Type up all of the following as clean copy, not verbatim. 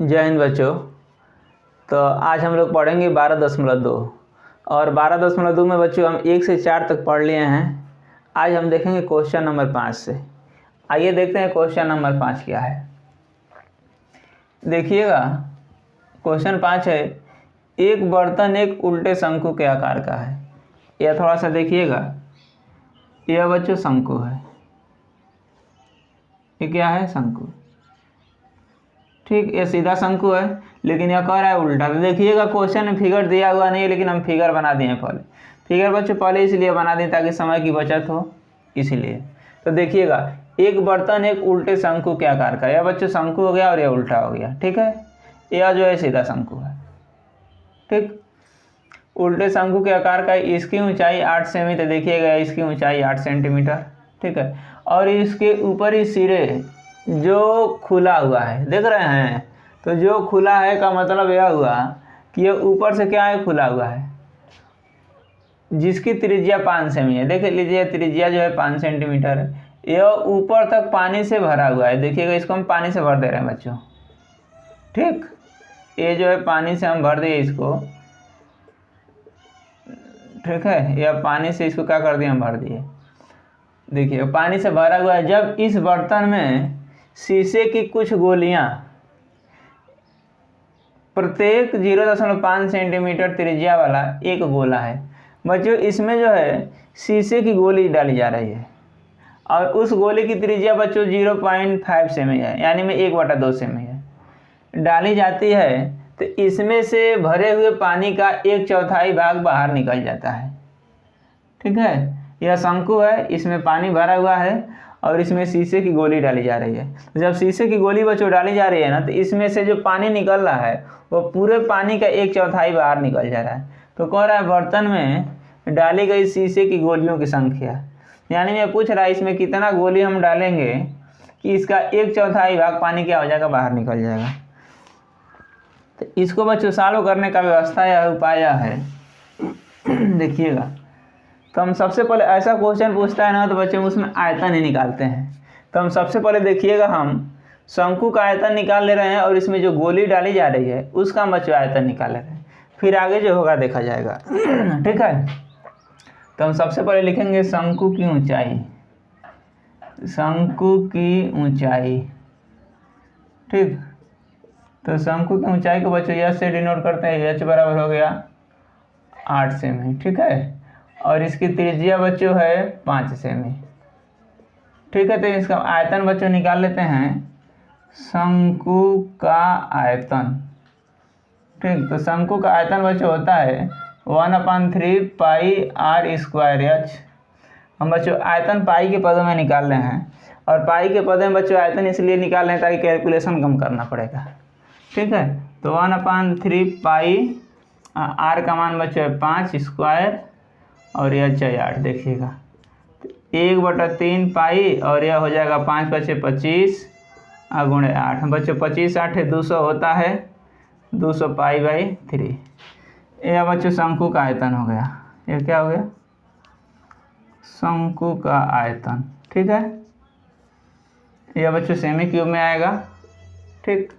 जय हिंद बच्चों। तो आज हम लोग पढ़ेंगे 12.2 और 12.2 में बच्चों हम 1 से 4 तक पढ़ लिए हैं। आज हम देखेंगे क्वेश्चन नंबर 5 से। आइए देखते हैं क्वेश्चन नंबर 5 क्या है। देखिएगा, क्वेश्चन 5 है, एक बर्तन एक उल्टे शंकु के आकार का है। यह थोड़ा सा देखिएगा, यह बच्चों शंकु है। ये क्या है? शंकु। ठीक, ये सीधा शंकु है, लेकिन यह कह रहा है उल्टा। तो देखिएगा, क्वेश्चन में फिगर दिया हुआ नहीं है, लेकिन हम फिगर बना दिए पहले। फिगर बच्चों पहले इसलिए बना दें ताकि समय की बचत हो, इसलिए। तो देखिएगा, एक बर्तन एक उल्टे शंकु के आकार का। यह बच्चों शंकु हो गया और यह उल्टा हो गया। ठीक है, यह जो है सीधा शंकु है। ठीक, उल्टे शंकु के आकार का। इसकी ऊंचाई 8 सेमी। तो देखिएगा, इसकी ऊंचाई 8 सेंटीमीटर। ठीक है, और इसके ऊपरी सिरे जो खुला हुआ है, देख रहे हैं? तो जो खुला है का मतलब यह हुआ कि यह ऊपर से क्या है? खुला हुआ है, जिसकी त्रिज्या 5 सेमी है। देख लीजिए, त्रिज्या जो है 5 सेंटीमीटर है। यह ऊपर तक पानी से भरा हुआ है। देखिएगा, इसको हम पानी से भर दे रहे हैं बच्चों। ठीक, ये जो है पानी से हम भर दिए इसको। ठीक है, यह पानी से इसको क्या कर दिए? हम भर दिए। देखिए, पानी से भरा हुआ है। जब इस बर्तन में शीशे की कुछ गोलियां, प्रत्येक 0.5 सेंटीमीटर त्रिज्या वाला एक गोला है बच्चों, इसमें जो है शीशे की गोली डाली जा रही है और उस गोली की त्रिज्या बच्चों 0.5 सेमी है, यानी में 1/2 सेमी है, डाली जाती है। तो इसमें से भरे हुए पानी का 1/4 भाग बाहर निकल जाता है। ठीक है, यह शंकु है, इसमें पानी भरा हुआ है और इसमें शीशे की गोली डाली जा रही है। जब शीशे की गोली बच्चों डाली जा रही है ना, तो इसमें से जो पानी निकल रहा है वो पूरे पानी का 1/4 बाहर निकल जा रहा है। तो कह रहा है बर्तन में डाली गई शीशे की गोलियों की संख्या, यानी मैं पूछ रहा है इसमें कितना गोली हम डालेंगे कि इसका 1/4 भाग पानी क्या हो जाएगा? बाहर निकल जाएगा। तो इसको बच्चों सॉल्व करने का व्यवस्था या उपाय है। देखिएगा, तो हम सबसे पहले ऐसा क्वेश्चन पूछता है ना, तो बच्चे उसमें आयतन ही निकालते हैं। तो हम सबसे पहले देखिएगा, हम शंकु का आयतन निकाल ले रहे हैं और इसमें जो गोली डाली जा रही है उसका बच्चों आयतन निकाल ले रहे हैं। फिर आगे जो होगा देखा जाएगा। ठीक है, तो हम सबसे पहले लिखेंगे शंकु की ऊंचाई। शंकु की ऊंचाई। ठीक, तो शंकु की ऊंचाई को बच्चों एच से डिनोट करते हैं। एच बराबर हो गया 8 सेमी। ठीक है, और इसकी त्रिज्या बच्चों है 5 सेमी। ठीक है, तो इसका आयतन बच्चों निकाल लेते हैं। शंकु का आयतन। ठीक, तो शंकु का आयतन बच्चों होता है 1/3 पाई r स्क्वायर एच। हम बच्चों आयतन पाई के पदों में निकाल रहे हैं, और पाई के पदों में बच्चों आयतन इसलिए निकाल रहे हैं ताकि कैलकुलेशन कम करना पड़ेगा। ठीक है, तो 1/3 पाई r का मान बच्चों है 5 स्क्वायर और यह 8। देखिएगा, 1/3 पाई और यह हो जाएगा 5 × 5 = 25 गुणे 8 बच्चों। 25 8 है 200 होता है, 200 पाई/3। यह बच्चों शंकु का आयतन हो गया। यह क्या हो गया? शंकु का आयतन। ठीक है, यह बच्चों सेमी क्यूब में आएगा। ठीक,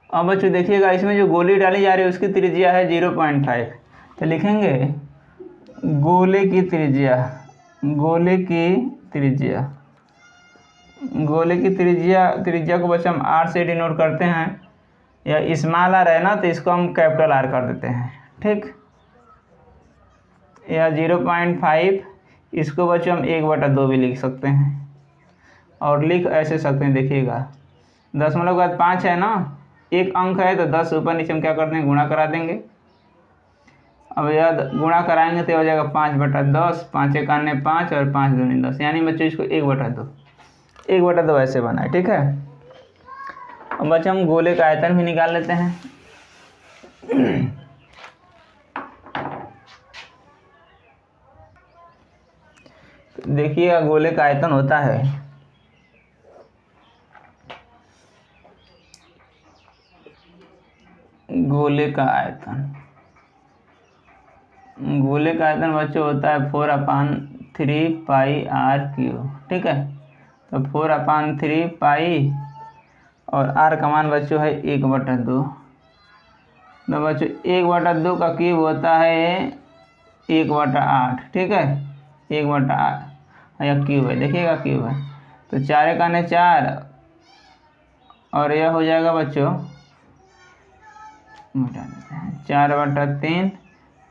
अब बच्चों देखिएगा, इसमें जो गोली डाली जा रही है उसकी त्रिज्या है 0.5। तो लिखेंगे गोले की त्रिज्या। गोले की त्रिज्या। गोले की त्रिज्या को बच्चों हम r से डिनोट करते हैं। या स्मॉल r है ना, तो इसको हम कैपिटल R कर देते हैं। ठीक, या 0.5, इसको बच्चों हम 1/2 भी लिख सकते हैं, और लिख ऐसे सकते हैं। देखिएगा, 0.5 के बाद 5 है ना, एक अंक है, तो 10 ऊपर नीचे हम क्या करते हैं? गुणा करा देंगे। अब यह गुणा कराएंगे तो हो जाएगा 5/10। 5 × 1 = 5 और 5 × 2 = 10, यानी बच्चों इसको 1/2 1/2 ऐसे बना है। ठीक है, अब बच्चों हम गोले का आयतन भी निकाल लेते हैं। देखिएगा, गोले का आयतन होता है गोले का आयतन बच्चों होता है 4/3 पाई r क्यूब। ठीक है, तो 4/3 पाई और r का मान बच्चों है 1/2। तो बच्चों 1/2 का क्यूब होता है 1/8, ठीक है, 1/8 यह क्यूब है, देखिएगा क्यूब है। तो 4 × 4 और यह हो जाएगा बच्चों 4/3,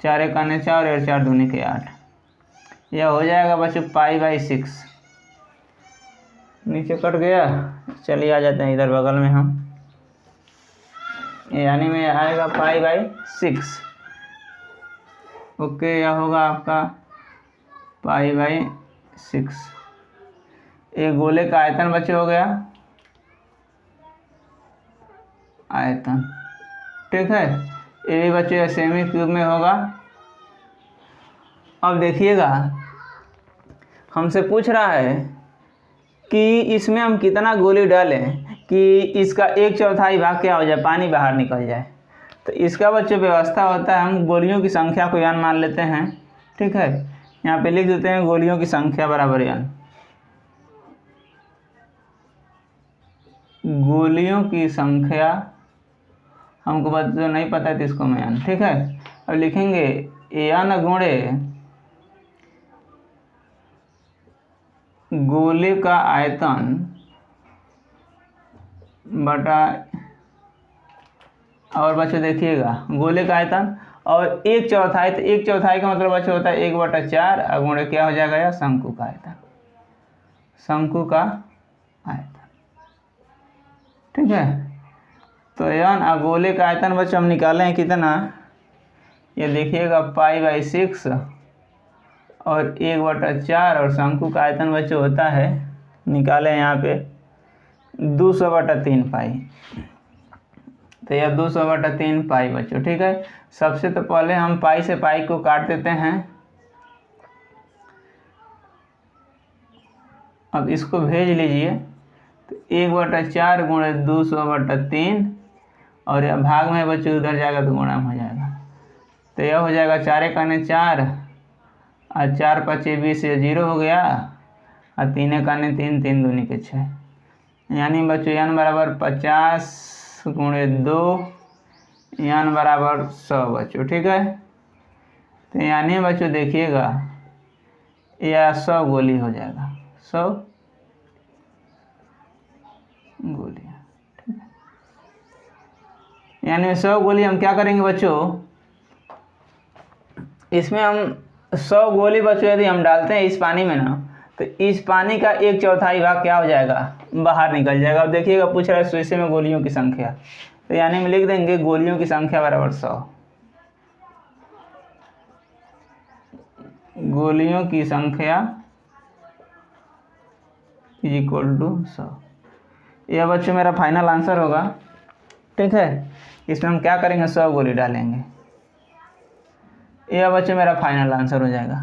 4 × 4 और 4 दूनी के 8, यह हो जाएगा बच्चों π/6। नीचे कट गया, चलिए आ जाते हैं इधर बगल में हम, यानी में आएगा π/6। ओके, यह होगा आपका π/6। एक गोले का आयतन बच्चों हो गया, आयतन, ठीक है। ये भी बच्चों सेमी क्यूब में होगा। अब देखिएगा हमसे पूछ रहा है कि इसमें हम कितना गोली डालें कि इसका 1/4 भाग क्या हो जाए, पानी बाहर निकल जाए। तो इसका बच्चों व्यवस्था होता है, हम गोलियों की संख्या को n मान लेते हैं, ठीक है। यहाँ पे लिख देते हैं गोलियों की संख्या बराबर n, गोलियों की संख्या हमको बच्चों नहीं पता है तो इसको मैं n, ठीक है। अब लिखेंगे n गुणे गोले का आयतन बटा, और बच्चों देखिएगा गोले का आयतन और 1/4, तो 1/4 का मतलब बच्चों होता है 1/4 और गुणे क्या हो जाएगा यह शंकु का आयतन, शंकु का आयतन, ठीक है। तो यह गोले का आयतन बच्चों हम निकाले हैं कितना, ये देखिएगा π/6 और 1/4 और शंकु का आयतन बच्चों होता है, निकाले यहाँ पे 200/3 पाई। तो यह 200/3 पाई बच्चों, ठीक है। सबसे तो पहले हम पाई से पाई को काट देते हैं। अब इसको भेज लीजिए, तो 1/4 गुणे 200/3 और यह भाग में बच्चों उधर जाएगा तो गुणा हो जाएगा। तो यह हो जाएगा 4 × 4 और 4 × 5 = 20, 0 हो गया, और 3 × 3 3 दूनी के 6, यानी बच्चों n बराबर 50 × 2, n बराबर 100 बच्चों, ठीक है। तो यानी बच्चों देखिएगा यह 100 गोली हो जाएगा, 100 गोलियाँ, ठीक है। यानी 100 गोली हम क्या करेंगे बच्चों, इसमें हम 100 गोली बच्चों यदि हम डालते हैं इस पानी में ना, तो इस पानी का 1/4 भाग क्या हो जाएगा, बाहर निकल जाएगा। अब देखिएगा पूछ रहा है शीशे में गोलियों की संख्या, तो यानी में लिख देंगे गोलियों की संख्या बराबर 100, गोलियों की संख्या = 100। यह बच्चों मेरा फाइनल आंसर होगा, ठीक है। इसमें हम क्या करेंगे, 100 गोली डालेंगे, यह बच्चों मेरा फाइनल आंसर हो जाएगा।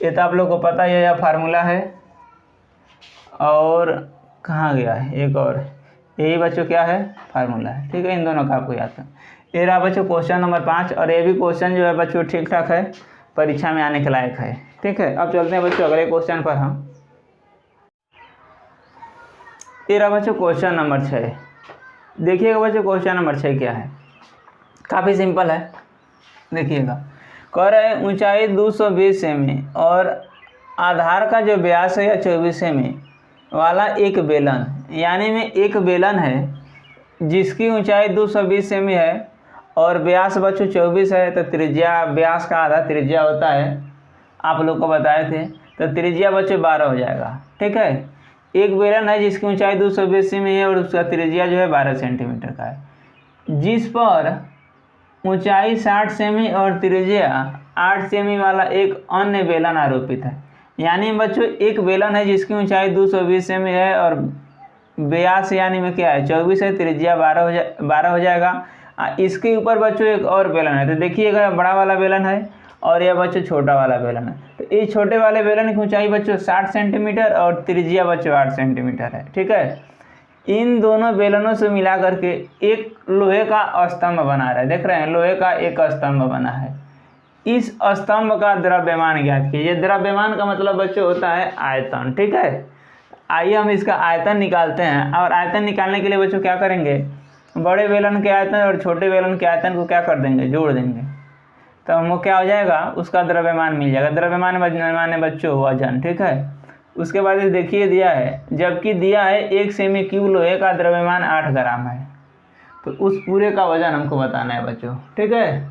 ये तो आप लोग को पता ही है, यह फार्मूला है। और कहाँ गया है एक और, यही बच्चों क्या है, फार्मूला है, ठीक है। इन दोनों का आपको याद कर। ये रहा बच्चों क्वेश्चन नंबर 5, और ये भी क्वेश्चन जो है बच्चों ठीक ठाक है, परीक्षा में आने के लायक है, ठीक है। अब चलते हैं बच्चों अगले क्वेश्चन पर हम। ये रहा बच्चों क्वेश्चन नंबर 6। देखिएगा बच्चों क्वेश्चन नंबर 6 क्या है, काफ़ी सिंपल है। देखिएगा कह रहे हैं ऊंचाई 220 सेमी और आधार का जो व्यास है या 24 सेमी वाला एक बेलन, यानी में एक बेलन है जिसकी ऊंचाई 220 सेमी है और व्यास बच्चों 24 है। तो त्रिज्या, व्यास का आधा त्रिज्या होता है, आप लोग को बताए थे। तो त्रिज्या बच्चों 12 हो जाएगा, ठीक है। एक बेलन है जिसकी ऊंचाई 220 सेमी है और उसका त्रिज्या जो है 12 सेंटीमीटर का है, जिस पर ऊंचाई 60 सेमी और त्रिज्या 8 सेमी वाला एक अन्य बेलन आरोपित है। यानी बच्चों एक बेलन है जिसकी ऊंचाई 220 सेमी है और व्यास यानी में क्या है 24 है, त्रिज्या 12 हो जाएगा। इसके ऊपर बच्चों एक और बेलन है। तो देखिएगा बड़ा वाला बेलन है और यह बच्चों छोटा वाला बेलन है। तो इस छोटे वाले बेलन की ऊंचाई बच्चों 60 सेंटीमीटर और त्रिज्या बच्चों 8 सेंटीमीटर है, ठीक है। इन दोनों बेलनों से मिला करके एक लोहे का स्तंभ बना रहा है, देख रहे हैं, लोहे का एक स्तंभ बना है। इस स्तंभ का द्रव्यमान ज्ञात कीजिए। द्रव्यमान का मतलब बच्चों होता है आयतन, ठीक है। आइए हम इसका आयतन निकालते हैं। और आयतन निकालने के लिए बच्चों क्या करेंगे, बड़े बेलन के आयतन और छोटे बेलन के आयतन को क्या कर देंगे, जोड़ देंगे। तो हमको क्या हो जाएगा, उसका द्रव्यमान मिल जाएगा। द्रव्यमान माने बच्चों वजन, ठीक है। उसके बाद देखिए दिया है, जबकि दिया है 1 सेमी क्यूब लोहे का द्रव्यमान 8 ग्राम है, तो उस पूरे का वजन हमको बताना है बच्चों, ठीक है।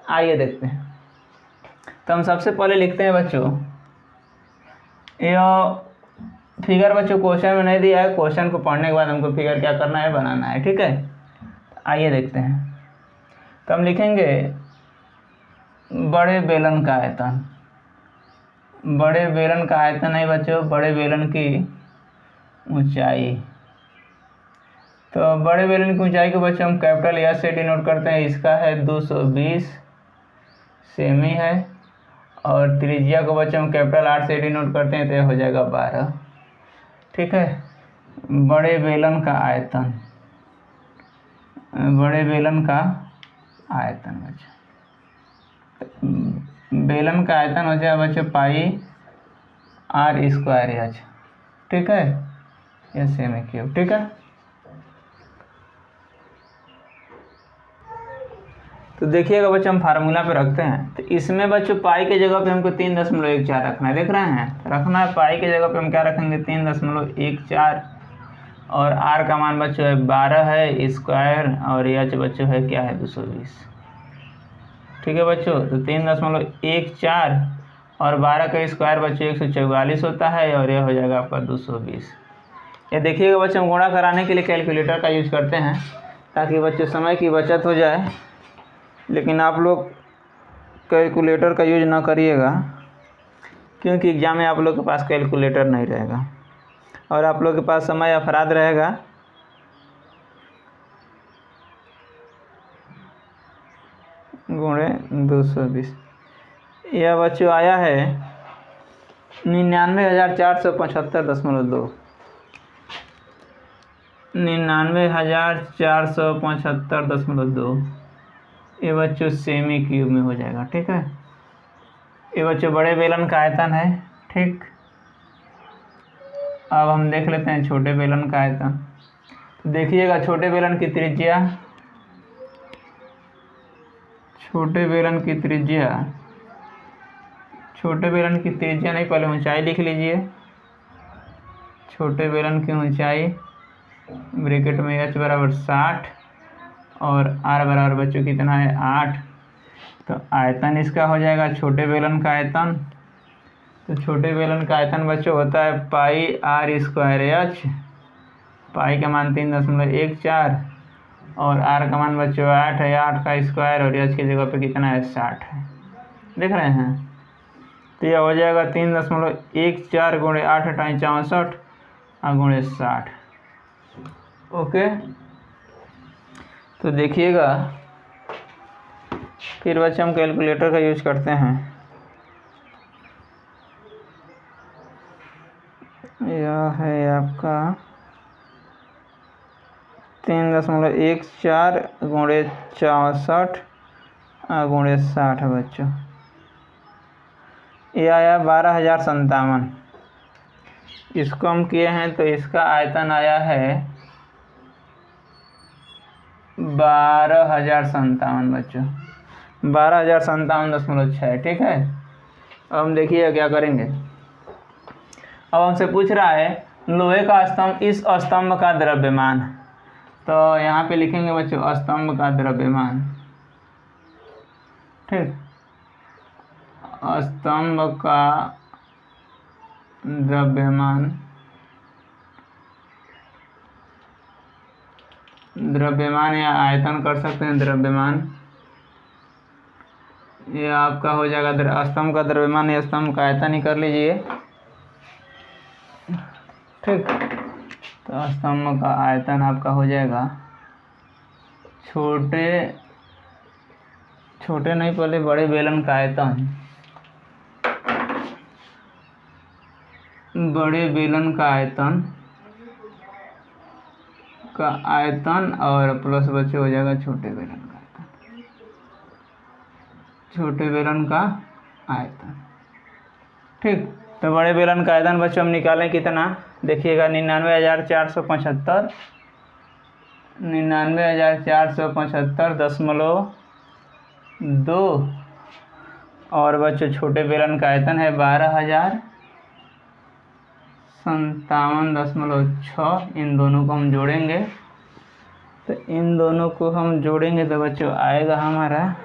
आइए देखते हैं। तो हम सबसे पहले लिखते हैं बच्चों, यह फिगर बच्चों क्वेश्चन में नहीं दिया है, क्वेश्चन को पढ़ने के बाद हमको फिगर क्या करना है, बनाना है, ठीक है। आइए देखते हैं। तो हम लिखेंगे बड़े बेलन का आयतन। बड़े बेलन का आयतन है बच्चों, बड़े बेलन की ऊंचाई। तो बड़े बेलन की ऊंचाई को बच्चों हम कैपिटल एस से डिनोट करते हैं। इसका है 220 सेमी है, और त्रिज्या को बच्चों हम कैपिटल 8 से डिनोट करते हैं, तो यह हो जाएगा 12, ठीक है। बड़े बेलन का आयतन, बड़े बेलन का आयतन बच्चों, बेलन का आयतन हो जाएगा बच्चों पाई r स्क्वायर एच, ठीक है, या सेमी क्यूब, ठीक है। तो देखिएगा बच्चों हम फार्मूला पे रखते हैं। तो इसमें बच्चों पाई के जगह पे हमको 3.14 रखना है, देख रहे हैं, रखना है। पाई के जगह पे हम क्या रखेंगे, 3.14, और r का मान बच्चों है 12 है स्क्वायर, और एच बच्चों है क्या है 220, ठीक है बच्चों। तो 3.14 और 12 का स्क्वायर बच्चों 144 होता है, और यह हो जाएगा आपका 220। ये देखिएगा बच्चों, हम गुणा कराने के लिए कैलकुलेटर का यूज करते हैं, ताकि बच्चों समय की बचत हो जाए। लेकिन आप लोग कैलकुलेटर का यूज ना करिएगा, क्योंकि एग्ज़ाम में आप लोग के पास कैलकुलेटर नहीं रहेगा, और आप लोग के पास समय अपराध रहेगा। गुणे 220, यह बच्चों आया है 99,475.2, 99,475.2, ये बच्चों सेमी क्यूब में हो जाएगा, ठीक है। ये बच्चों बड़े बेलन का आयतन है, ठीक। अब हम देख लेते हैं छोटे बेलन का आयतन। तो देखिएगा छोटे बेलन की त्रिज्या, छोटे बेलन की त्रिज्या, छोटे बेलन की त्रिज्या नहीं, पहले ऊंचाई लिख लीजिए। छोटे बेलन की ऊंचाई ब्रैकेट में h बराबर 60 और r बराबर बच्चों कितना है 8। तो आयतन इसका हो जाएगा छोटे बेलन का आयतन। तो छोटे बेलन का आयतन बच्चों होता है पाई r स्क्वायर एच, पाई का मान 3.14 और r का मान बच्चों 8 है, 8 का स्क्वायर, और एच की जगह पे कितना है 60 है, देख रहे हैं। तो यह हो जाएगा 3.14 गुणे 8 × 64 गुणे 60, ओके। तो देखिएगा फिर बच्चे हम कैलकुलेटर का यूज करते हैं। यह है आपका 3.14 गुणे 64 गुणे 60 बच्चों, यह आया 12,057। इसको हम किए हैं तो इसका आयतन आया है 12,057 बच्चों, 12,057.6, ठीक है। अब हम देखिए क्या करेंगे। अब हमसे पूछ रहा है लोहे का स्तंभ, इस स्तंभ का द्रव्यमान। तो यहाँ पे लिखेंगे बच्चों स्तंभ का द्रव्यमान, ठीक। स्तंभ का द्रव्यमान, द्रव्यमान या आयतन कर सकते हैं, द्रव्यमान। ये आपका हो जाएगा स्तंभ का द्रव्यमान या स्तंभ का आयतन ही कर लीजिए, ठीक। तो स्तंभ का आयतन आपका हो जाएगा छोटे नहीं, पहले बड़े बेलन का आयतन, बड़े बेलन का आयतन और प्लस बच्चे हो जाएगा छोटे बेलन का आयतन, छोटे बेलन का आयतन, ठीक। तो बड़े बेलन का आयतन बच्चों हम निकालें कितना, देखिएगा 99,475, 99,475.2 और बच्चों छोटे बेलन का आयतन है 12,057.6। इन दोनों को हम जोड़ेंगे, तो इन दोनों को हम जोड़ेंगे तो बच्चों आएगा हमारा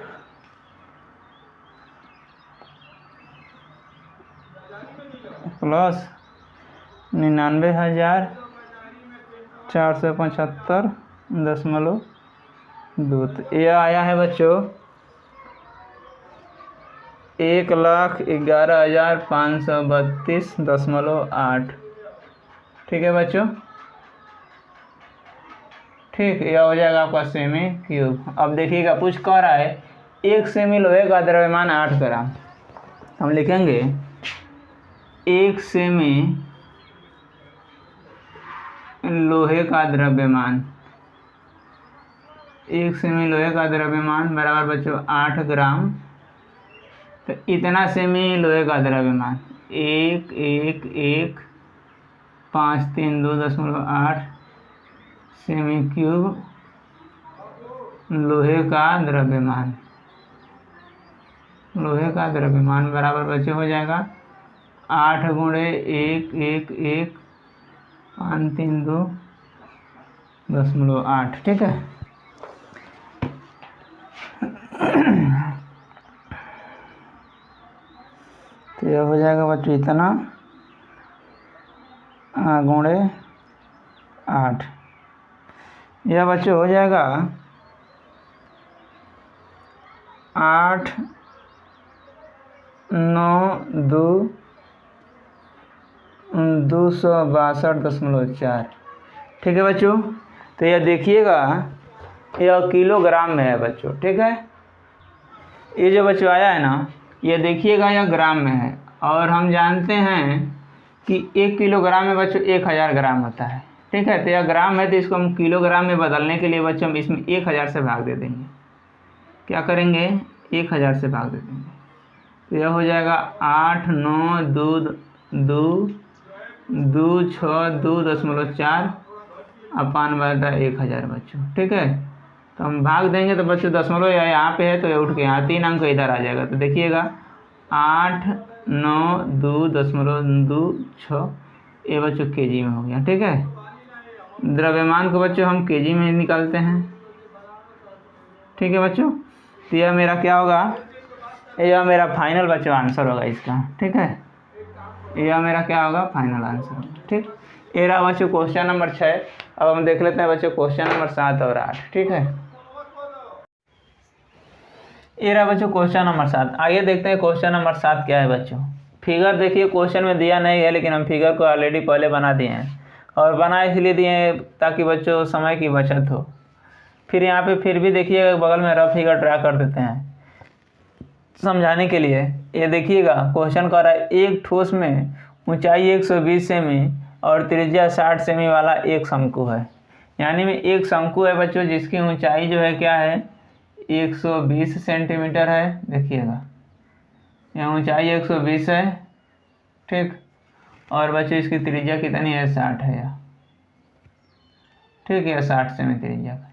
प्लस 99,475.2। तो ये आया है बच्चों 1,11,532.8। ठीक है बच्चों, ठीक, यह हो जाएगा आपका सेमी क्यूब। अब देखिएगा पूछ कह रहा है 1 सेमी लोहे का द्रव्यमान 8 ग्राम। हम लिखेंगे 1 सेमी लोहे का द्रव्यमान, 1 सेमी लोहे का द्रव्यमान बराबर बच्चों 8 ग्राम। तो इतना सेमी लोहे का द्रव्यमान 1,1,1,532.8 सेमी क्यूब लोहे का द्रव्यमान, लोहे का द्रव्यमान बराबर बच्चों हो जाएगा 8 गुणे 1,1,1,532.8। ठीक है, तो यह हो जाएगा बच्चों इतना गुणे 8। यह बच्चों हो जाएगा 8, 9, 2, 262.4। ठीक है बच्चों, तो यह देखिएगा यह किलोग्राम में है बच्चों। ठीक है, ये जो बच्चों आया है ना, ये देखिएगा यह ग्राम में है, और हम जानते हैं कि 1 किलोग्राम में बच्चों 1000 ग्राम होता है। ठीक है, तो यह ग्राम है, तो इसको हम किलोग्राम में बदलने के लिए बच्चों हम इसमें 1000 से भाग दे देंगे। क्या करेंगे, 1000 से भाग दे देंगे, तो यह हो जाएगा 8, 9, 2, 2, 2, 6, 2.4 अपान बटा 1000 बच्चों। ठीक है, तो हम भाग देंगे तो बच्चों दशमलव यहाँ पे है तो ये उठ के यहाँ 3 अंक इधर आ जाएगा। तो देखिएगा 8, 9, 2.26 ये बच्चों केजी में हो गया। ठीक है, द्रव्यमान को बच्चों हम केजी में निकालते हैं। ठीक है बच्चों, तो यह मेरा क्या होगा, यह मेरा फाइनल बच्चों आंसर होगा इसका। ठीक है, यह मेरा क्या होगा, फाइनल आंसर होगा। ठीक, ये रहा बच्चों क्वेश्चन नंबर 6। अब हम देख लेते हैं बच्चों क्वेश्चन नंबर 7 और 8। ठीक है, ये रहा बच्चों क्वेश्चन नंबर 7। आइए देखते हैं क्वेश्चन नंबर 7 क्या है बच्चों। फिगर देखिए क्वेश्चन में दिया नहीं है, लेकिन हम फिगर को ऑलरेडी पहले बना दिए हैं, और बना इसलिए दिए हैं ताकि बच्चों समय की बचत हो। फिर यहाँ पे फिर भी देखिएगा बगल में रफ फिगर ड्रा कर देते हैं समझाने के लिए। ये देखिएगा क्वेश्चन कर रहा है एक ठोस में ऊंचाई 120 सेमी और त्रिज्या 60 सेमी वाला एक शंकु है। यानी में एक शंकु है बच्चों जिसकी ऊंचाई जो है क्या है, 120 सेंटीमीटर है। देखिएगा यहाँ ऊंचाई 120 है। ठीक, और बच्चों इसकी त्रिज्या कितनी है, 60 है यहाँ। ठीक है, 60 सेमी त्रिज्या का।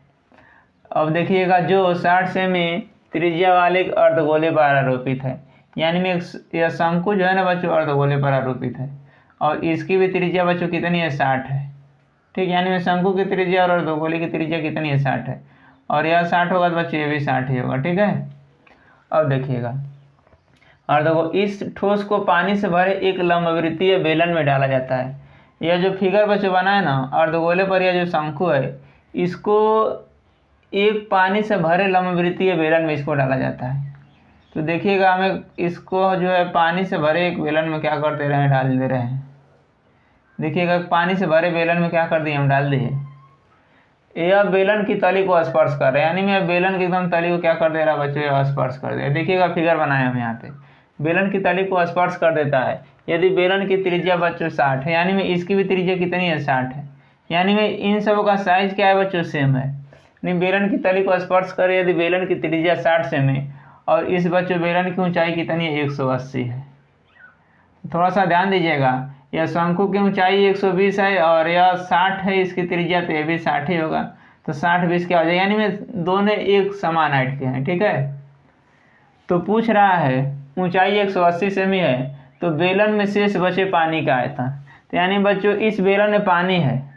अब देखिएगा जो 60 सेमी त्रिज्या वाले अर्धगोले पर आरोपित है, यानी में यह शंकु जो है ना बच्चों अर्धगोले पर आरोपित है, और इसकी भी त्रिज्या बच्चों कितनी है, 60 है। ठीक, यानी में शंकु की त्रिज्या और अर्धगोले की त्रिज्या कितनी है, 60 है, और यह 60 होगा तो बच्चों ये भी 60 ही होगा। ठीक है, अब देखिएगा अर्धगोल इस ठोस को पानी से भरे एक लंबवृत्तीय बेलन में डाला जाता है। यह जो फिगर बच्चों बना है ना, अर्धगोले पर यह जो शंकु है इसको एक पानी से भरे लंबवृत्तीय बेलन में इसको डाला जाता है। तो देखिएगा हमें इसको जो है पानी से भरे एक बेलन में क्या कर दे रहे हैं, डाल दे रहे हैं। देखिएगा पानी से भरे बेलन में क्या कर दिए, हम डाल दिए। यह बेलन की तली को स्पर्श कर रहे हैं, यानी मैं बेलन की एकदम तली को क्या कर दे रहा है बच्चों, यह स्पर्श कर दे। देखिएगा फिगर बनाए हम यहाँ पे, बेलन की तली को स्पर्श कर देता है। यदि बेलन की त्रिज्या बच्चों 60 है, यानी में इसकी भी त्रिज्या कितनी है, 60 है। यानी में इन सबों का साइज क्या है बच्चों, सेम है। नहीं, बेलन की तली को स्पर्श करे यदि बेलन की त्रिज्या 60 सेमी और इस बच्चों बेलन की ऊंचाई कितनी है, 180 है। थोड़ा सा ध्यान दीजिएगा, यह शंकु की ऊंचाई 120 है और यह 60 है, इसकी त्रिज्या, तो ये भी 60 ही होगा। तो 60 20 क्या हो जाएगा, यानी में दोनों एक समान हाइट के हैं। ठीक है, तो पूछ रहा है ऊंचाई 180 सेमी है, तो बेलन में शेष बचे पानी का आयतन। तो यानी बच्चों इस बेलन में पानी है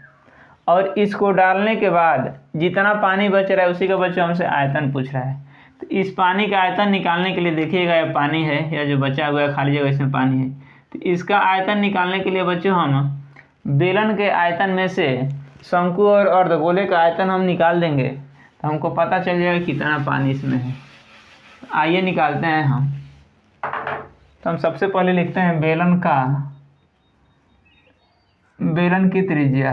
और इसको डालने के बाद जितना पानी बच रहा है उसी का बच्चों हमसे आयतन पूछ रहा है। तो इस पानी का आयतन निकालने के लिए देखिएगा, यह पानी है या जो बचा हुआ है खाली जगह इसमें पानी है, तो इसका आयतन निकालने के लिए बच्चों हम बेलन के आयतन में से शंकु और अर्धगोले का आयतन हम निकाल देंगे, तो हमको पता चल जाएगा कितना पानी इसमें है। आइए निकालते हैं हम। तो हम सबसे पहले लिखते हैं बेलन की त्रिज्या।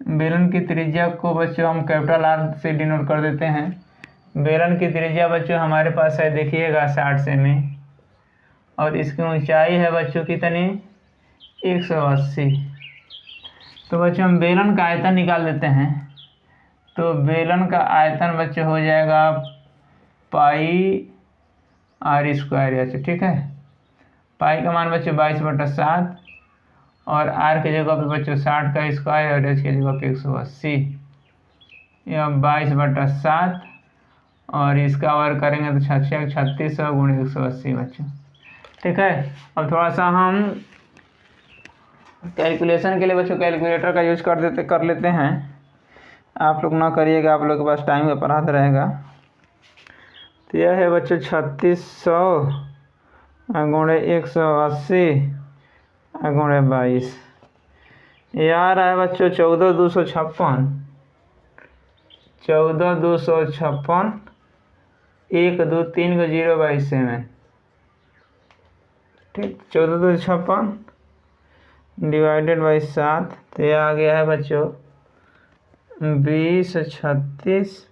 बेलन की त्रिज्या को बच्चों हम कैपिटल आर से डिनोट कर देते हैं। बेलन की त्रिज्या बच्चों हमारे पास है, देखिएगा 60 सेमी, और इसकी ऊंचाई है बच्चों कितनी, 180। तो बच्चों हम बेलन का आयतन निकाल देते हैं। तो बेलन का आयतन बच्चों हो जाएगा पाई आर स्क्वायर एच। ठीक है, पाई का मान बच्चों 22/7 और आर के जगह पे बच्चों 60 का स्क्वायर और एच के जगह पे 180। यह 22/7 और इसका वर्ग करेंगे तो 3600 गुणे 180 बच्चों। ठीक है, अब थोड़ा सा हम कैलकुलेशन के लिए बच्चों कैलकुलेटर का यूज कर लेते हैं। आप लोग ना करिएगा, आप लोग के पास टाइम का पढ़ाता रहेगा। तो यह है बच्चों 3600 गुणे 180 गुणे 22, यह आ रहा है बच्चों 14256। 14256 1 2 3 को 0/7। ठीक, 14256 डिवाइडेड बाई 7, तो यह आ गया है बच्चों 2036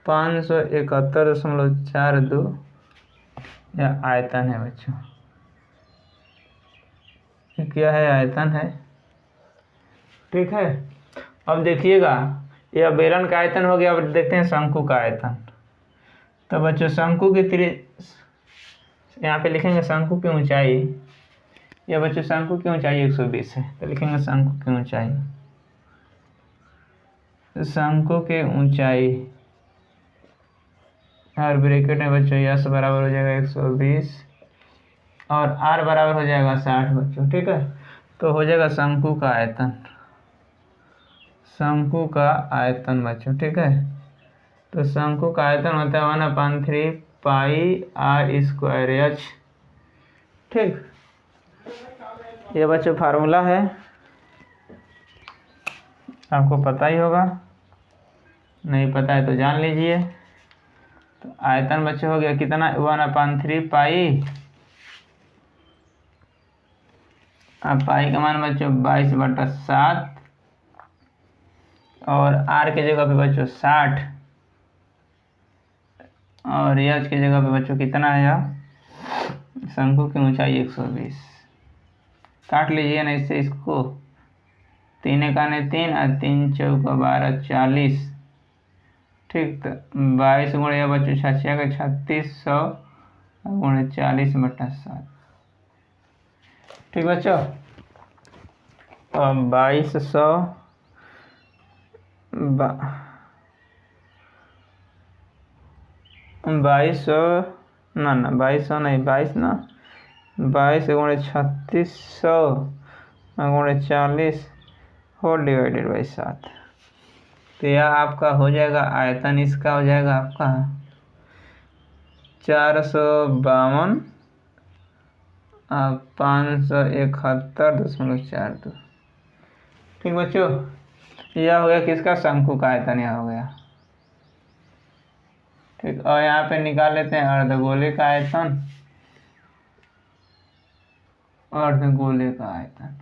571.42। यह आयतन है बच्चों, क्या है, आयतन है। ठीक है, अब देखिएगा यह बेलन का आयतन हो गया। अब देखते हैं शंकु का आयतन। तो बच्चों शंकु की यहाँ पे लिखेंगे शंकु की ऊंचाई, यह बच्चों शंकु की ऊंचाई 120 है, तो लिखेंगे शंकु की ऊंचाई। तो शंकु की ऊंचाई हर ब्रैकेट में बच्चों यस बराबर हो जाएगा 120 और आर बराबर हो जाएगा 60 बच्चों। ठीक है, तो हो जाएगा शंकु का आयतन, शंकु का आयतन बच्चों। ठीक है, तो शंकु का आयतन होता है 1/3 पाई आर स्क्वायर एच। ठीक, ये बच्चों फार्मूला है, आपको पता ही होगा, नहीं पता है तो जान लीजिए। तो आयतन बच्चों हो गया कितना, 1/3 पाई, अब पाई का मान बच्चों 22/7 और आर के जगह पे बच्चों 60 और एच के जगह पे बच्चों कितना आया, शंकु की ऊंचाई 120। काट लीजिए ना इससे इसको, 3 एकाने 3 और 3 चौका 12 40। ठीक, तो 22 गुणे बच्चों 3600 गुणे 40/7। ठीक बच्चों, 2200 ना 2200 नहीं 22 ना 22 गुणे 3600 गुणे 40 होल डिवाइडेड बाई 7। तो यह आपका हो जाएगा आयतन, इसका हो जाएगा आपका 452 571.42। ठीक बच्चों, यह हो गया किसका, शंकु का आयतन, यह हो गया। ठीक, और यहाँ पे निकाल लेते हैं अर्धगोले का आयतन। अर्धगोले का आयतन,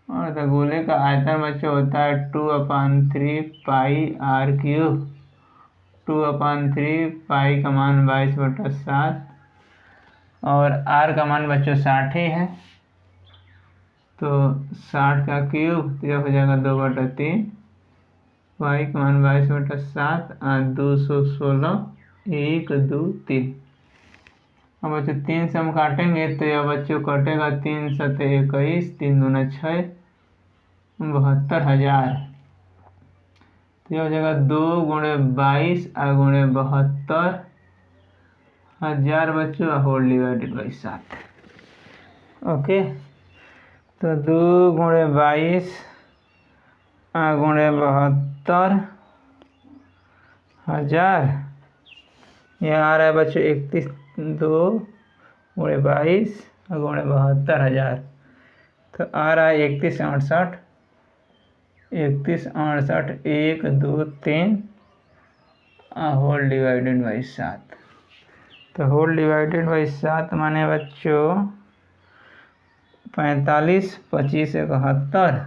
अर्धगोले का आयतन बच्चों होता है 2/3 पाई आर क्यूब। 2/3 पाई का मान 22/7 और आर का मान बच्चों 60 ही है, तो 60 का क्यूब, तो यह हो जाएगा 2/3 पाई का मान 22/7 और 216 1 2 3। अब बच्चों 3 से हम काटेंगे तो यह बच्चों कटेगा 3 सते 21, 3 दूना 6, 72,000। तो यह हो जाएगा 2 गुणे 22 गुणे 72,000 बच्चों होल डिवाइडेड बाई 7। ओके, तो 2 गुणे 22 गुणे 72,000, यह आ रहा है बच्चों 31, 2 गुणे 22 गुणे 72,000, तो आ रहा है 3168, 1 2 3 होल डिवाइडेड बाई 7। तो होल डिवाइडेड बाई 7 माने बच्चों 45 25 71,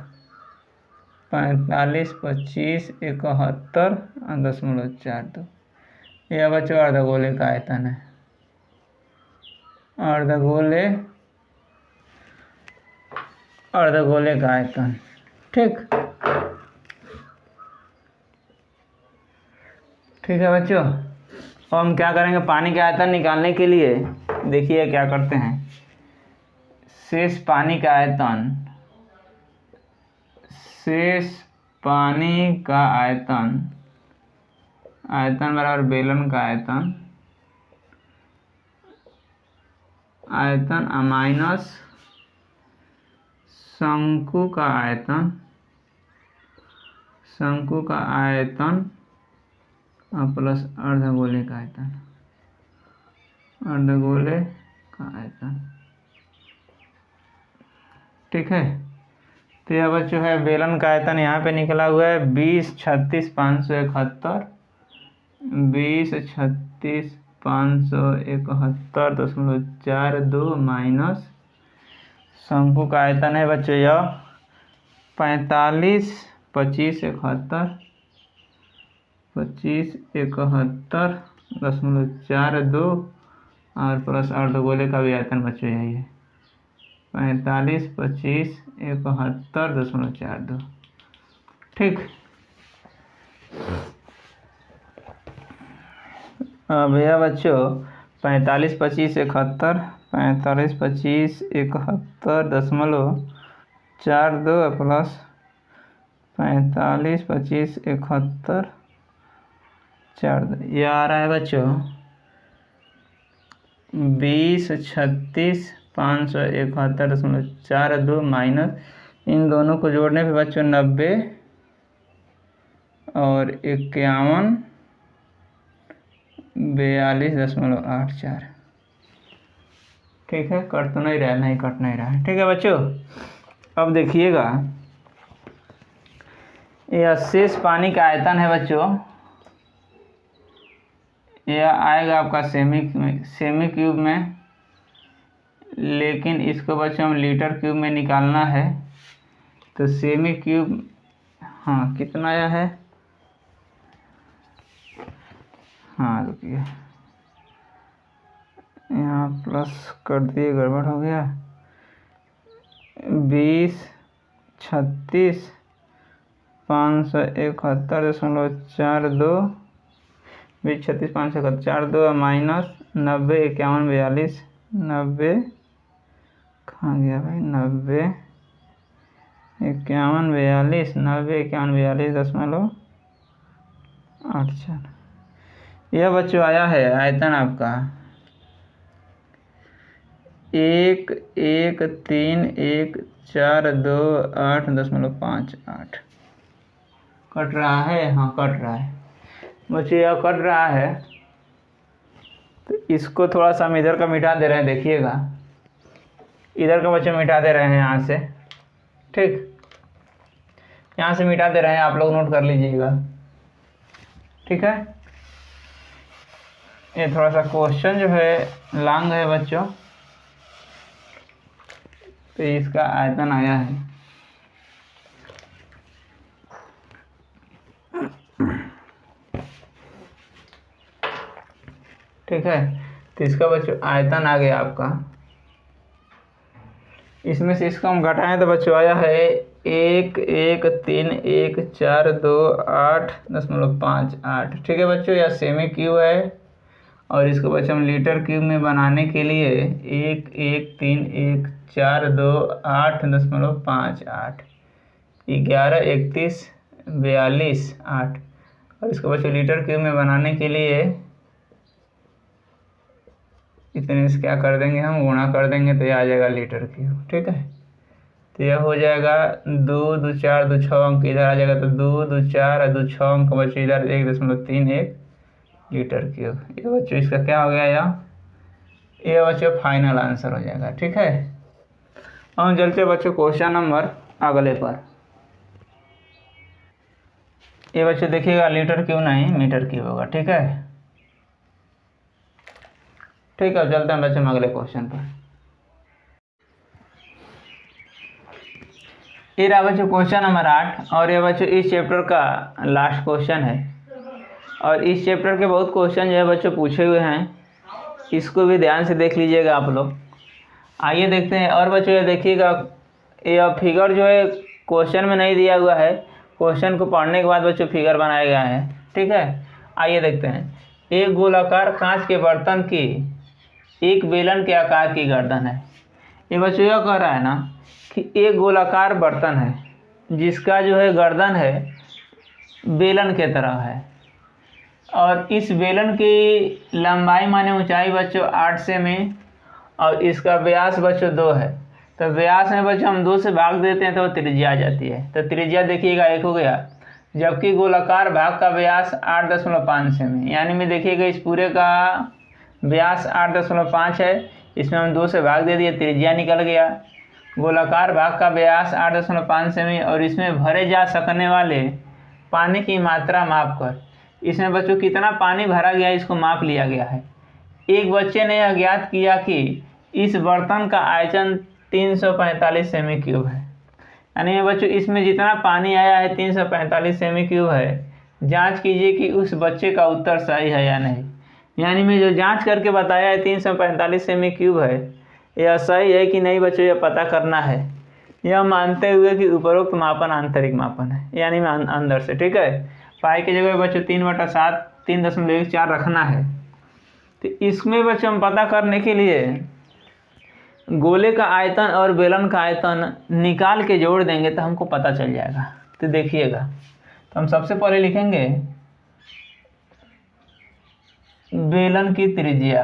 45 25 71.42। यह बच्चों अर्धगोले का आयतन है, अर्धगोले का आयतन। ठीक है बच्चों, अब हम क्या करेंगे, पानी का आयतन निकालने के लिए देखिए क्या करते हैं। शेष पानी का आयतन, आयतन बराबर बेलन का आयतन माइनस शंकु का आयतन प्लस अर्धगोले का आयतन। ठीक है, तो यह बच्चों है बेलन का आयतन यहाँ पे निकला हुआ है 2036,571, 2036,571.42 माइनस शंकु का आयतन है बच्चों यह 45 25 71.42 और प्लस अर्धगोले का भी आयतन बच्चों यही है 45 25 71.42। ठीक, भैया बच्चों 45 25 71, 45 25 71.42 प्लस 45 25 71.42, यह आ रहा है बच्चों 2036,571.42 माइनस इन दोनों को जोड़ने पे बच्चों 90 और 51 42.84। ठीक है, कट तो नहीं रहा है, नहीं कट नहीं रहा है। ठीक है बच्चों, अब देखिएगा यह शेष पानी का आयतन है बच्चों, यह आएगा आपका सेमी क्यूब में, लेकिन इसको बच्चों हम लीटर क्यूब में निकालना है। तो सेमी क्यूब हाँ कितना आया है, हाँ रुकिए यहाँ प्लस कर दिए, गड़बड़ हो गया। 2036,571.42 2036,571.42 माइनस 90 51 42 90 कहाँ गया भाई, 90 51 42 90 51 42.84। यह बच्चों आया है आयतन आपका 113,142.58। कट रहा है, हाँ कट रहा है बच्चों, यह कट रहा है। तो इसको थोड़ा सा हम इधर का मिटा दे रहे हैं, देखिएगा इधर का बच्चों मिटा दे रहे हैं यहाँ से। ठीक, यहाँ से मिटा दे रहे हैं, आप लोग नोट कर लीजिएगा। ठीक है, ये थोड़ा सा क्वेश्चन जो है लॉन्ग है बच्चों, तो इसका आयतन आया है ठीक है, तो इसका बच्चों आयतन आ गया आपका। इसमें से इसको हम घटाएं तो बच्चों आया है 113,142.58। ठीक है बच्चों, यह सेमी क्यूब है और इसको बच्चे हम लीटर क्यूब में बनाने के लिए 1, 1, 3, 1, 4, 2, 8.58, 11, 31, 42, 8। और इसको बच्चे लीटर क्यूब में बनाने के लिए इतने से क्या कर देंगे, हम गुणा कर देंगे तो ये आ जाएगा लीटर क्यूब। ठीक है, तो यह हो जाएगा 2, 2, 4, 2, 6 अंक इधर आ जाएगा, तो 2, 2, 4 और 2, 6 अंक बच्चों इधर 1.31 लीटर क्यूब। ये बच्चों इसका क्या हो गया, ये बच्चों फाइनल आंसर हो जाएगा। ठीक है, हम चलते बच्चों क्वेश्चन नंबर अगले पर। ये बच्चों देखिएगा लीटर क्यूब नहीं मीटर क्यूब होगा। ठीक है, ठीक है, चलते हैं बच्चों हम अगले क्वेश्चन पर। ये रहा बच्चों क्वेश्चन नंबर 8 और ये बच्चों इस चैप्टर का लास्ट क्वेश्चन है। और इस चैप्टर के बहुत क्वेश्चन जो है बच्चों पूछे हुए हैं, इसको भी ध्यान से देख लीजिएगा आप लोग। आइए देखते हैं। और बच्चों ये देखिएगा, ये फिगर जो है क्वेश्चन में नहीं दिया हुआ है, क्वेश्चन को पढ़ने के बाद बच्चों फिगर बनाया गया है। ठीक है, आइए देखते हैं। एक गोलाकार कांच के बर्तन की एक बेलन के आकार की गर्दन है। ये बच्चों यह कह रहा है ना कि एक गोलाकार बर्तन है जिसका जो है गर्दन है बेलन के तरह है, और इस बेलन की लंबाई माने ऊंचाई बच्चों 8 सेमी और इसका व्यास बच्चों 2 है। तो व्यास में बच्चों हम 2 से भाग देते हैं तो त्रिज्या आ जाती है। तो त्रिज्या देखिएगा 1 हो गया, जबकि गोलाकार भाग का व्यास 8.5 सेमी, यानी में देखिएगा इस पूरे का व्यास 8.5 है, इसमें हम 2 से भाग दे दिए, त्रिज्या निकल गया। गोलाकार भाग का व्यास 8.5 सेमी और इसमें भरे जा सकने वाले पानी की मात्रा माप कर, इसमें बच्चों कितना पानी भरा गया इसको माप लिया गया है। एक बच्चे ने यह ज्ञात किया कि इस बर्तन का आयतन 345 सेमी क्यूब है। यानी बच्चों इसमें जितना पानी आया है 345 सेमी क्यूब है। जांच कीजिए कि उस बच्चे का उत्तर सही है या नहीं। यानी मैं जो जांच करके बताया है 345 सेमी क्यूब है, यह सही है कि नहीं बच्चों, यह पता करना है, यह मानते हुए कि उपरोक्त मापन आंतरिक मापन है, यानी मैं अंदर से। ठीक है, पाई की जगह बच्चों 3/7 3.14 रखना है। तो इसमें बच्चों हम पता करने के लिए गोले का आयतन और बेलन का आयतन निकाल के जोड़ देंगे तो हमको पता चल जाएगा। तो देखिएगा, तो हम सबसे पहले लिखेंगे बेलन की त्रिज्या।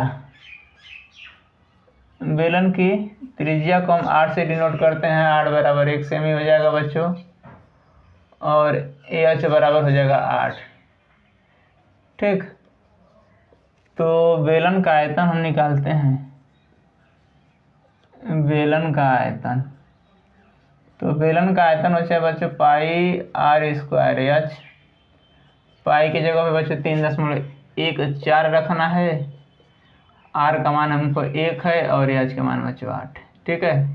बेलन की त्रिज्या को हम 8 से डिनोट करते हैं। 8 बराबर 1 सेमी हो जाएगा बच्चों, और एच बराबर हो जाएगा 8। ठीक, तो बेलन का आयतन हम निकालते हैं। बेलन का आयतन, तो बेलन का आयतन बच्चा बच्चों पाई r स्क्वायर एच। पाई की जगह पे बच्चों 3.14 रखना है। r का मान हमको 1 है और एच का मान बच्चों 8। ठीक है,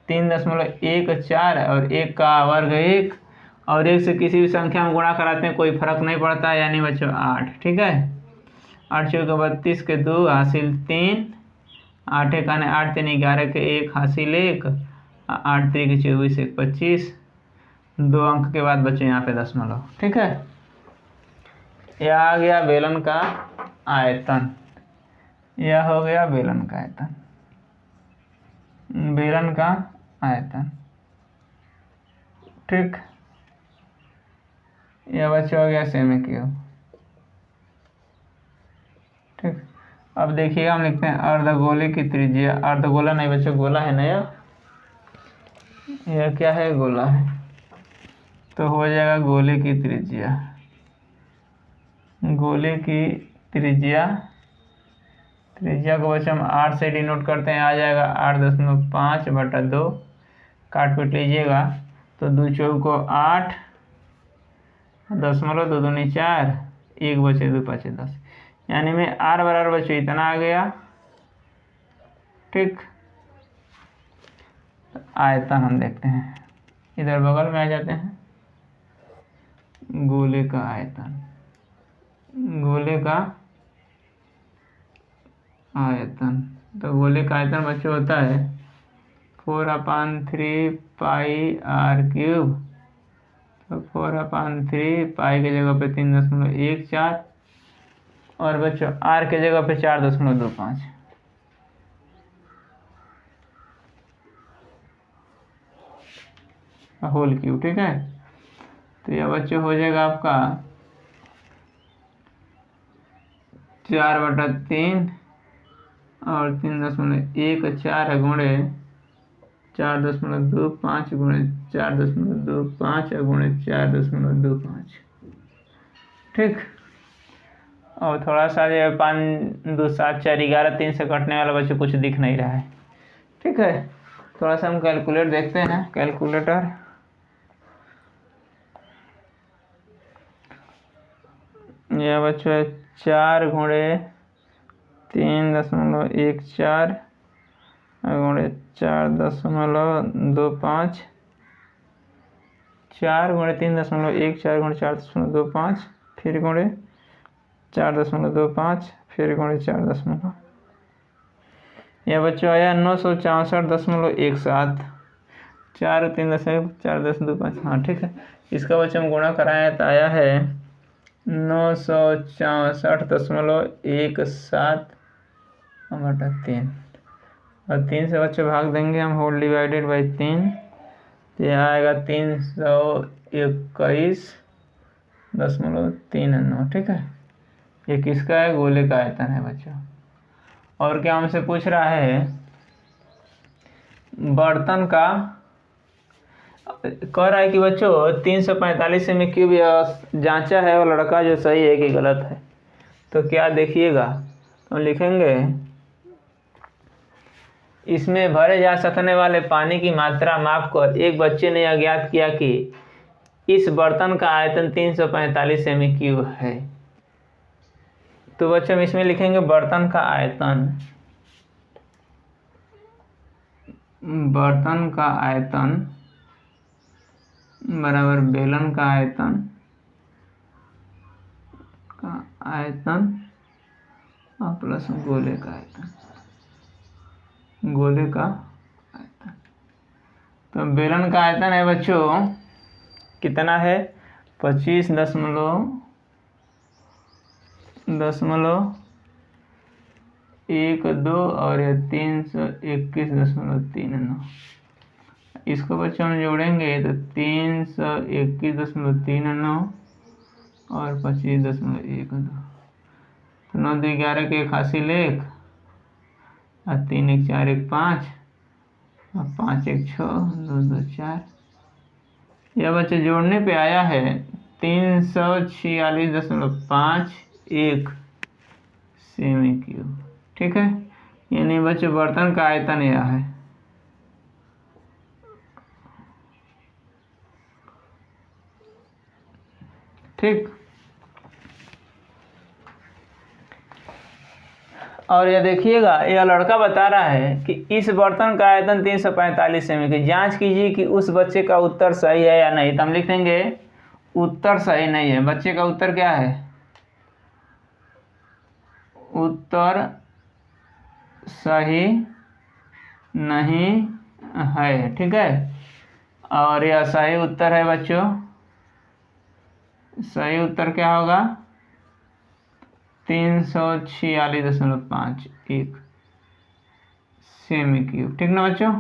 3.14 और 1 का वर्ग 1, और 1 से किसी भी संख्या में गुणा कराते हैं कोई फर्क नहीं पड़ता है, यानी बच्चों 8। ठीक है, 8 चौके 32 के 2 हासिल 3, 8 एक 8 3 11 के 1 हासिल 1, 8 3 के 24 1 25, 2 अंक के बाद बच्चों यहाँ पे दशमलव। ठीक है, यह आ गया बेलन का आयतन। यह हो गया बेलन का आयतन, बेलन का आयतन। ठीक, यह बच्चों हो गया सेमी क्यूब। ठीक, अब देखिएगा हम लिखते हैं अर्धगोले की त्रिज्या। अर्धगोला नहीं बच्चों, गोला है ना, यह क्या है, गोला है। तो हो जाएगा गोले की त्रिज्या। गोले की त्रिज्या, त्रिज्या को बच्चों हम 8 से डिनोट करते हैं, आ जाएगा 8.5/2। काट पीट लीजिएगा तो 2 चौको 8, दशमलव 2 दूनी 4, 1 बचे 2 5 10, यानी में r बराबर बच्चों इतना आ गया। ठीक, आयतन हम देखते हैं, इधर बगल में आ जाते हैं। गोले का आयतन, गोले का आयतन, तो गोले का आयतन बच्चों होता है 4/3 पाई r क्यूब। तो 4/3 पाई की जगह पे 3.14, और बच्चों आर के जगह पे 4.25 होल क्यूब। ठीक है, तो यह बच्चों हो जाएगा आपका 4/3 और 3.14 गुणे 4.25 गुणे 4.25 गुणे 4.25। ठीक, और थोड़ा सा जो 5 2 7 4 11 3 से कटने वाला बच्चों कुछ दिख नहीं रहा है। ठीक है, थोड़ा सा हम कैलकुलेट देखते हैं, कैलकुलेटर। यह बच्चों है 4 गुणे 3.14 गुणे 4.25 4 गुणे 3.14 गुणे 4.25 फिर गुणे 4.25 फिर गुणे 4. यह बच्चों आया 964.17। 4 3 4.25। हाँ ठीक है, इसका बच्चों हम गुणा कराया तो आया है 964.17/3 और 3 से बच्चों भाग देंगे हम, होल डिवाइडेड बाई 3, तो यह आएगा 321.39। ठीक है, ये किसका है? गोले का आयतन है बच्चों। और क्या हमसे पूछ रहा है? बर्तन का कह रहा है कि बच्चों 345 सेमी क्यूब जांचा है और लड़का जो सही है कि गलत है। तो क्या देखिएगा, तो लिखेंगे इसमें भरे जा सकने वाले पानी की मात्रा माप कर एक बच्चे ने यह ज्ञात किया कि इस बर्तन का आयतन 345 सेमी क्यूब है। तो बच्चों हम इसमें लिखेंगे बर्तन का आयतन, बर्तन का आयतन बराबर बेलन का आयतन और प्लस गोले का आयतन, गोले का आयतन। तो बेलन का आयतन है बच्चों कितना है? 25.12 और यह 321.39। इसको बच्चों हम जोड़ेंगे तो 321.39 और 25.12। तो 9 2 11 के 81 लेख और 3 1 4 1 5 और 5 1 6 2 2 4। यह बच्चे जोड़ने पे आया है 346.51 सेमी क्यूब। ठीक है, यानी बच्चे बर्तन का आयतन यह है। ठीक, और यह देखिएगा, यह लड़का बता रहा है कि इस बर्तन का आयतन 345 सेमी की। जांच कीजिए कि उस बच्चे का उत्तर सही है या नहीं। तो हम लिख देंगे उत्तर सही नहीं है। बच्चे का उत्तर क्या है? उत्तर सही नहीं है। ठीक है, और यह सही उत्तर है बच्चों। सही उत्तर क्या होगा? 346.51 सेमी क्यूब। ठीक ना बच्चों,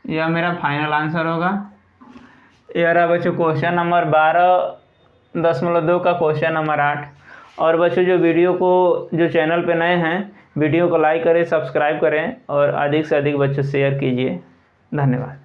यह मेरा फाइनल आंसर होगा। यह रहा बच्चों क्वेश्चन नंबर 12.2 का क्वेश्चन नंबर 8। और बच्चों जो वीडियो को, जो चैनल पे नए हैं, वीडियो को लाइक करें, सब्सक्राइब करें और अधिक से अधिक बच्चों शेयर कीजिए। धन्यवाद।